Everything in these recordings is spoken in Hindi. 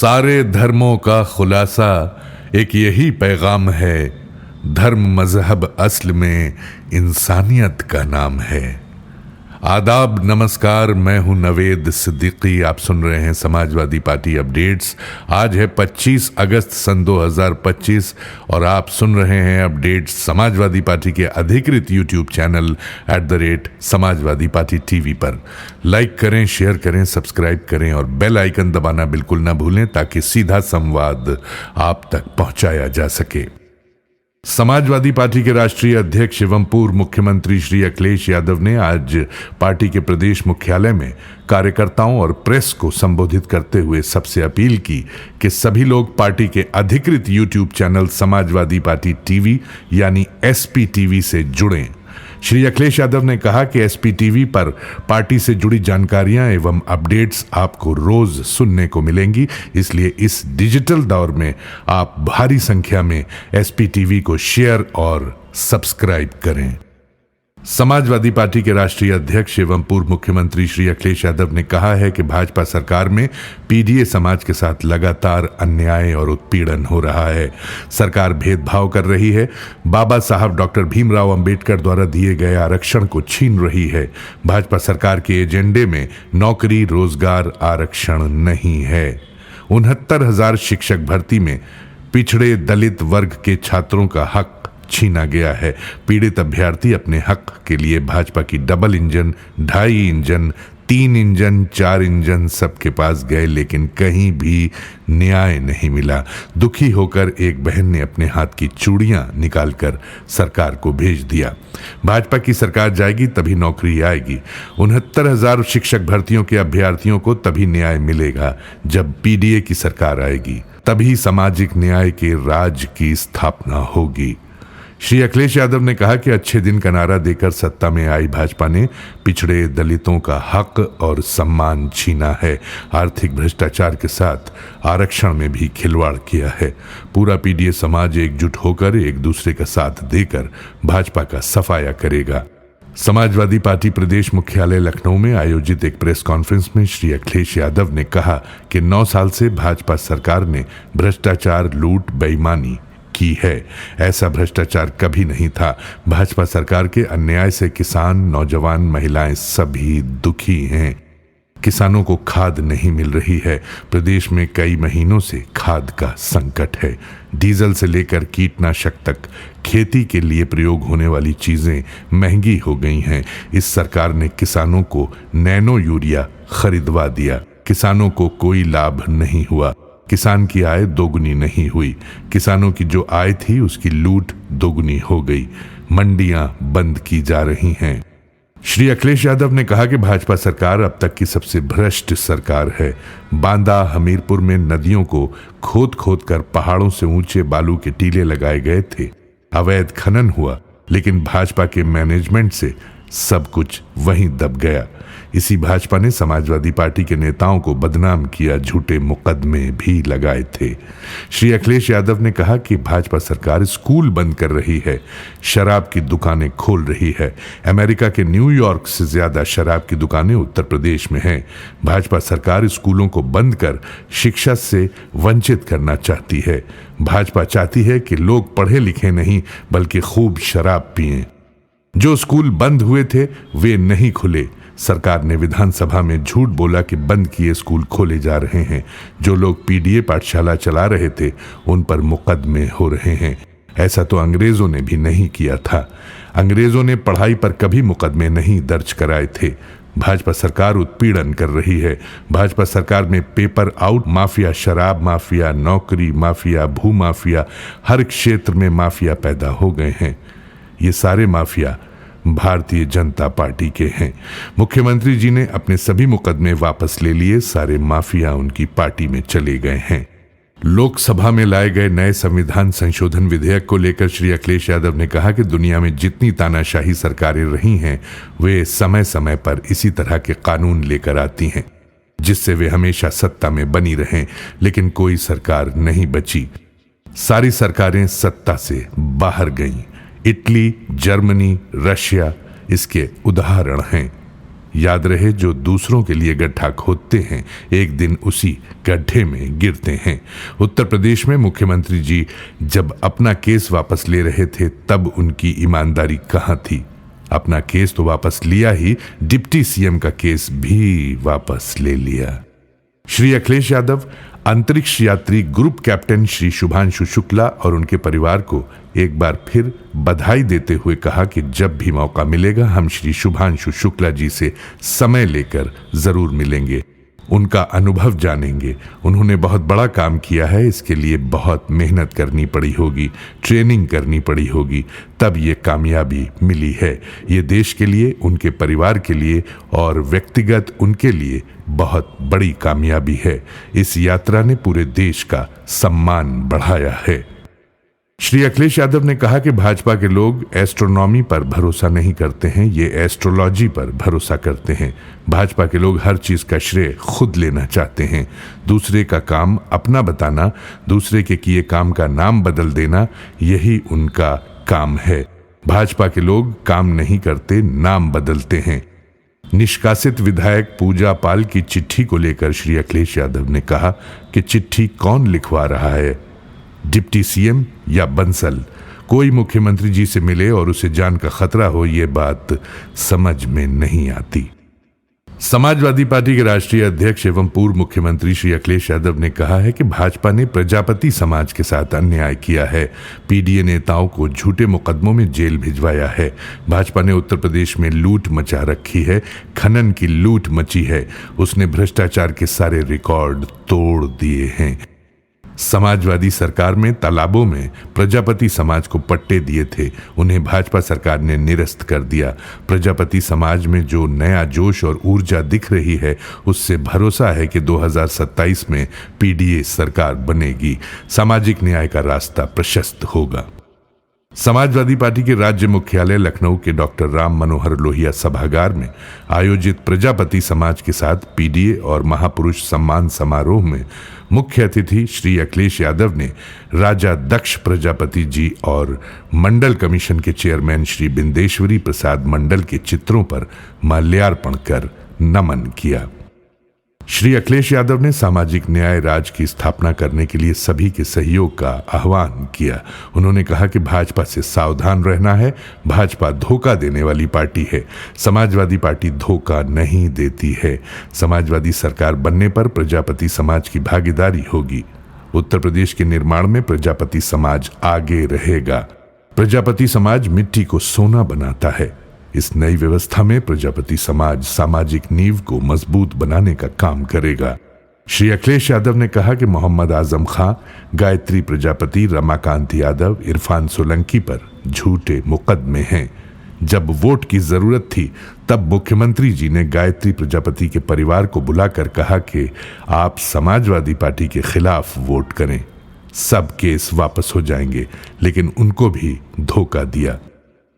सारे धर्मों का खुलासा एक यही पैगाम है, धर्म मजहब असल में इंसानियत का नाम है। आदाब, नमस्कार, मैं हूं नवेद सिद्दीकी। आप सुन रहे हैं समाजवादी पार्टी अपडेट्स। आज है 25 अगस्त सन 2025 और आप सुन रहे हैं अपडेट्स समाजवादी पार्टी के अधिकृत YouTube channel @Samajwadi party TV पर। लाइक करें, शेयर करें, सब्सक्राइब करें और बेल आइकन दबाना बिल्कुल ना भूलें ताकि सीधा संवाद आप तक पहुंचाया जा सके। समाजवादी पार्टी के राष्ट्रीय अध्यक्ष एवं पूर्व मुख्यमंत्री श्री अखिलेश यादव ने आज पार्टी के प्रदेश मुख्यालय में कार्यकर्ताओं और प्रेस को संबोधित करते हुए सबसे अपील की कि सभी लोग पार्टी के अधिकृत YouTube channel Samajwadi party TV यानी SPTV से जुड़ें। श्री अखिलेश यादव ने कहा कि SPTV पर पार्टी से जुड़ी जानकारियां एवं अपडेट्स आपको रोज सुनने को मिलेंगी, इसलिए इस डिजिटल दौर में आप भारी संख्या में SPTV को शेयर और सब्सक्राइब करें। समाजवादी पार्टी के राष्ट्रीय अध्यक्ष एवं पूर्व मुख्यमंत्री श्री अखिलेश यादव ने कहा है कि भाजपा सरकार में PDA समाज के साथ लगातार अन्याय और उत्पीड़न हो रहा है। सरकार भेदभाव कर रही है, बाबा साहब डॉक्टर भीमराव अंबेडकर द्वारा दिए गए आरक्षण को छीन रही है। भाजपा सरकार के एजेंडे में नौकरी, रोजगार, आरक्षण नहीं है। 69,000 शिक्षक भर्ती में पिछड़े दलित वर्ग के छात्रों का हक छीना गया है। पीड़ित अभ्यर्थी अपने हक के लिए भाजपा की double engine, 2.5 engine, 3 engine, 4 engine सबके पास गए, लेकिन कहीं भी न्याय नहीं मिला। दुखी होकर एक बहन ने अपने हाथ की चूड़ियां निकालकर सरकार को भेज दिया। भाजपा की सरकार जाएगी तभी नौकरी आएगी। 69,000 शिक्षक भर्तियों के अभ्यर्थियों को तभी न्याय मिलेगा जब PDA की सरकार आएगी, तभी सामाजिक न्याय के राज की स्थापना होगी। श्री अखिलेश यादव ने कहा कि अच्छे दिन का नारा देकर सत्ता में आई भाजपा ने पिछड़े दलितों का हक और सम्मान छीना है। आर्थिक भ्रष्टाचार के साथ आरक्षण में भी खिलवाड़ किया है। पूरा PDA समाज एकजुट होकर एक दूसरे का साथ देकर भाजपा का सफाया करेगा। समाजवादी पार्टी प्रदेश मुख्यालय लखनऊ में आयोजित एक प्रेस कॉन्फ्रेंस में श्री अखिलेश यादव ने कहा कि 9 साल से भाजपा सरकार ने भ्रष्टाचार, लूट, बेईमानी की है। ऐसा भ्रष्टाचार कभी नहीं था। भाजपा सरकार के अन्याय से किसान, नौजवान, महिलाएं सभी दुखी हैं। किसानों को खाद नहीं मिल रही है। प्रदेश में कई महीनों से खाद का संकट है। डीजल से लेकर कीटनाशक तक खेती के लिए प्रयोग होने वाली चीजें महंगी हो गई हैं। इस सरकार ने किसानों को नैनो यूरिया खरीदवा दिया। किसानों को कोई लाभ नहीं हुआ। किसान की आय दोगुनी नहीं हुई। किसानों की जो आय थी उसकी लूट दोगुनी हो गई। मंडियां बंद की जा रही हैं। श्री अखिलेश यादव ने कहा कि भाजपा सरकार अब तक की सबसे भ्रष्ट सरकार है। बांदा, हमीरपुर में नदियों को खोद खोद कर पहाड़ों से ऊंचे बालू के टीले लगाए गए थे। अवैध खनन हुआ, लेकिन भाजपा के मैनेजमेंट से सब कुछ वहीं दब गया। इसी भाजपा ने समाजवादी पार्टी के नेताओं को बदनाम किया, झूठे मुकदमे भी लगाए थे। श्री अखिलेश यादव ने कहा कि भाजपा सरकार स्कूल बंद कर रही है, शराब की दुकानें खोल रही है। अमेरिका के न्यूयॉर्क से ज्यादा शराब की दुकानें उत्तर प्रदेश में हैं। भाजपा सरकार स्कूलों को बंद कर शिक्षा से वंचित करना चाहती है। भाजपा चाहती है कि लोग पढ़े लिखे नहीं बल्कि खूब शराब पिएं। जो स्कूल बंद हुए थे वे नहीं खुले। सरकार ने विधानसभा में झूठ बोला कि बंद किए स्कूल खोले जा रहे हैं। जो लोग PDA पाठशाला चला रहे थे उन पर मुकदमे हो रहे हैं। ऐसा तो अंग्रेजों ने भी नहीं किया था। अंग्रेजों ने पढ़ाई पर कभी मुकदमे नहीं दर्ज कराए थे। भाजपा सरकार उत्पीड़न कर रही है। भाजपा सरकार में पेपर आउट माफिया, शराब माफिया, नौकरी माफिया, भू माफिया, हर क्षेत्र में माफिया पैदा हो गए हैं। ये सारे माफिया भारतीय जनता पार्टी के हैं। मुख्यमंत्री जी ने अपने सभी मुकदमे वापस ले लिए। सारे माफिया उनकी पार्टी में चले गए हैं। लोकसभा में लाए गए नए संविधान संशोधन विधेयक को लेकर श्री अखिलेश यादव ने कहा कि दुनिया में जितनी तानाशाही सरकारें रही हैं वे समय समय पर इसी तरह के कानून लेकर आती हैं जिससे वे हमेशा सत्ता में बनी रहें, लेकिन कोई सरकार नहीं बची। सारी सरकारें सत्ता से बाहर गईं। इटली, जर्मनी, रशिया इसके उदाहरण हैं। याद रहे, जो दूसरों के लिए गड्ढा खोदते हैं एक दिन उसी गड्ढे में गिरते हैं। उत्तर प्रदेश में मुख्यमंत्री जी जब अपना केस वापस ले रहे थे तब उनकी ईमानदारी कहां थी। अपना केस तो वापस लिया ही, डिप्टी सीएम का केस भी वापस ले लिया। श्री अखिलेश यादव अंतरिक्ष यात्री ग्रुप कैप्टन श्री शुभांशु शुक्ला और उनके परिवार को एक बार फिर बधाई देते हुए कहा कि जब भी मौका मिलेगा हम श्री शुभांशु शुक्ला जी से समय लेकर जरूर मिलेंगे, उनका अनुभव जानेंगे। उन्होंने बहुत बड़ा काम किया है, इसके लिए बहुत मेहनत करनी पड़ी होगी, ट्रेनिंग करनी पड़ी होगी, तब ये कामयाबी मिली है। ये देश के लिए, उनके परिवार के लिए और व्यक्तिगत उनके लिए बहुत बड़ी कामयाबी है। इस यात्रा ने पूरे देश का सम्मान बढ़ाया है। श्री अखिलेश यादव ने कहा कि भाजपा के लोग एस्ट्रोनॉमी पर भरोसा नहीं करते हैं, ये एस्ट्रोलॉजी पर भरोसा करते हैं। भाजपा के लोग हर चीज का श्रेय खुद लेना चाहते हैं। दूसरे का काम अपना बताना, दूसरे के किए काम का नाम बदल देना, यही उनका काम है। भाजपा के लोग काम नहीं करते, नाम बदलते हैं। निष्कासित विधायक पूजा पाल की चिट्ठी को लेकर श्री अखिलेश यादव ने कहा कि चिट्ठी कौन लिखवा रहा है, डिप्टी सीएम या बंसल? कोई मुख्यमंत्री जी से मिले और उसे जान का खतरा हो, यह बात समझ में नहीं आती। समाजवादी पार्टी के राष्ट्रीय अध्यक्ष एवं पूर्व मुख्यमंत्री श्री अखिलेश यादव ने कहा है कि भाजपा ने प्रजापति समाज के साथ अन्याय किया है। पीडीए नेताओं को झूठे मुकदमों में जेल भिजवाया है। भाजपा ने उत्तर प्रदेश में लूट मचा रखी है, खनन की लूट मची है। उसने भ्रष्टाचार के सारे रिकॉर्ड तोड़ दिए हैं। समाजवादी सरकार में तालाबों में प्रजापति समाज को पट्टे दिए थे, उन्हें भाजपा सरकार ने निरस्त कर दिया। प्रजापति समाज में जो नया जोश और ऊर्जा दिख रही है, उससे भरोसा है कि 2027 में पीडीए सरकार बनेगी। सामाजिक न्याय का रास्ता प्रशस्त होगा। समाजवादी पार्टी के राज्य मुख्यालय लखनऊ के डॉक्टर राम मनोहर लोहिया सभागार में आयोजित प्रजापति समाज के साथ पीडीए और महापुरुष सम्मान समारोह में मुख्य अतिथि श्री अखिलेश यादव ने राजा दक्ष प्रजापति जी और मंडल कमीशन के चेयरमैन श्री बिंदेश्वरी प्रसाद मंडल के चित्रों पर माल्यार्पण कर नमन किया। श्री अखिलेश यादव ने सामाजिक न्याय राज की स्थापना करने के लिए सभी के सहयोग का आह्वान किया। उन्होंने कहा कि भाजपा से सावधान रहना है, भाजपा धोखा देने वाली पार्टी है। समाजवादी पार्टी धोखा नहीं देती है। समाजवादी सरकार बनने पर प्रजापति समाज की भागीदारी होगी। उत्तर प्रदेश के निर्माण में प्रजापति समाज आगे रहेगा। प्रजापति समाज मिट्टी को सोना बनाता है। इस नई व्यवस्था में प्रजापति समाज सामाजिक नींव को मजबूत बनाने का काम करेगा। श्री अखिलेश यादव ने कहा कि मोहम्मद आजम खां, गायत्री प्रजापति, रमाकांत यादव, इरफान सोलंकी पर झूठे मुकदमे हैं। जब वोट की जरूरत थी तब मुख्यमंत्री जी ने गायत्री प्रजापति के परिवार को बुलाकर कहा कि आप समाजवादी पार्टी के खिलाफ वोट करें, सब केस वापस हो जाएंगे, लेकिन उनको भी धोखा दिया।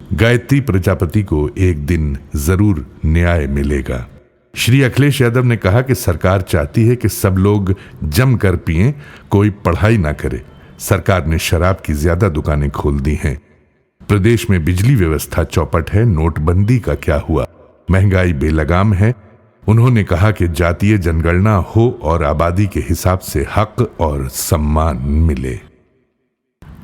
गायत्री प्रजापति को एक दिन जरूर न्याय मिलेगा। श्री अखिलेश यादव ने कहा कि सरकार चाहती है कि सब लोग जमकर पिएं, कोई पढ़ाई ना करे। सरकार ने शराब की ज्यादा दुकानें खोल दी हैं। प्रदेश में बिजली व्यवस्था चौपट है। नोटबंदी का क्या हुआ? महंगाई बेलगाम है। उन्होंने कहा कि जातीय जनगणना हो और आबादी के हिसाब से हक और सम्मान मिले।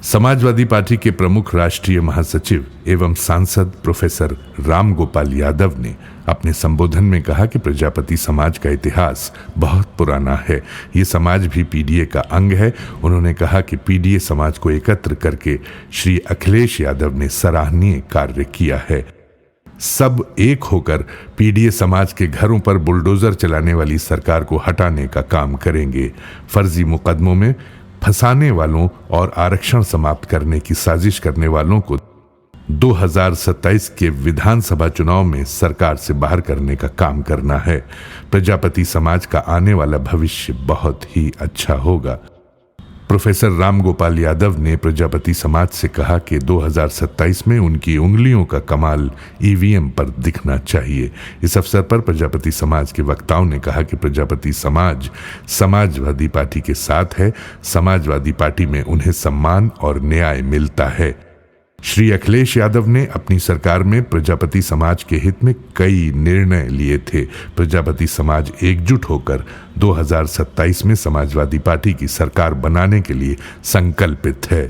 समाजवादी पार्टी के प्रमुख राष्ट्रीय महासचिव एवं सांसद प्रोफेसर राम गोपाल यादव ने अपने संबोधन में कहा कि प्रजापति समाज का इतिहास बहुत पुराना है। ये समाज भी पीडीए का अंग है। उन्होंने कहा कि पीडीए समाज को एकत्र करके श्री अखिलेश यादव ने सराहनीय कार्य किया है। सब एक होकर पीडीए समाज के घरों पर बुलडोजर चलाने वाली सरकार को हटाने का काम करेंगे। फर्जी मुकदमों में फंसाने वालों और आरक्षण समाप्त करने की साजिश करने वालों को 2027 के विधानसभा चुनाव में सरकार से बाहर करने का काम करना है। प्रजापति समाज का आने वाला भविष्य बहुत ही अच्छा होगा। प्रोफेसर राम गोपाल यादव ने प्रजापति समाज से कहा कि 2027 में उनकी उंगलियों का कमाल ईवीएम पर दिखना चाहिए। इस अवसर पर प्रजापति समाज के वक्ताओं ने कहा कि प्रजापति समाज समाजवादी पार्टी के साथ है। समाजवादी पार्टी में उन्हें सम्मान और न्याय मिलता है। श्री अखिलेश यादव ने अपनी सरकार में प्रजापति समाज के हित में कई निर्णय लिए थे। प्रजापति समाज एकजुट होकर 2027 में समाजवादी पार्टी की सरकार बनाने के लिए संकल्पित है।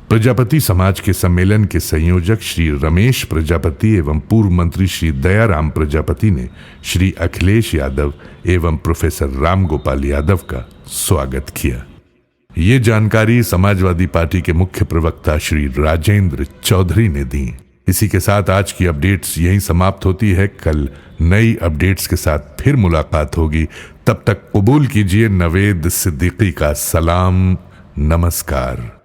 प्रजापति समाज के सम्मेलन के संयोजक श्री रमेश प्रजापति एवं पूर्व मंत्री श्री दयाराम प्रजापति ने श्री अखिलेश यादव एवं प्रोफेसर राम गोपाल यादव का स्वागत किया। ये जानकारी समाजवादी पार्टी के मुख्य प्रवक्ता श्री राजेंद्र चौधरी ने दी। इसी के साथ आज की अपडेट्स यहीं समाप्त होती है। कल नई अपडेट्स के साथ फिर मुलाकात होगी। तब तक कबूल कीजिए नवेद सिद्दीकी का सलाम। नमस्कार।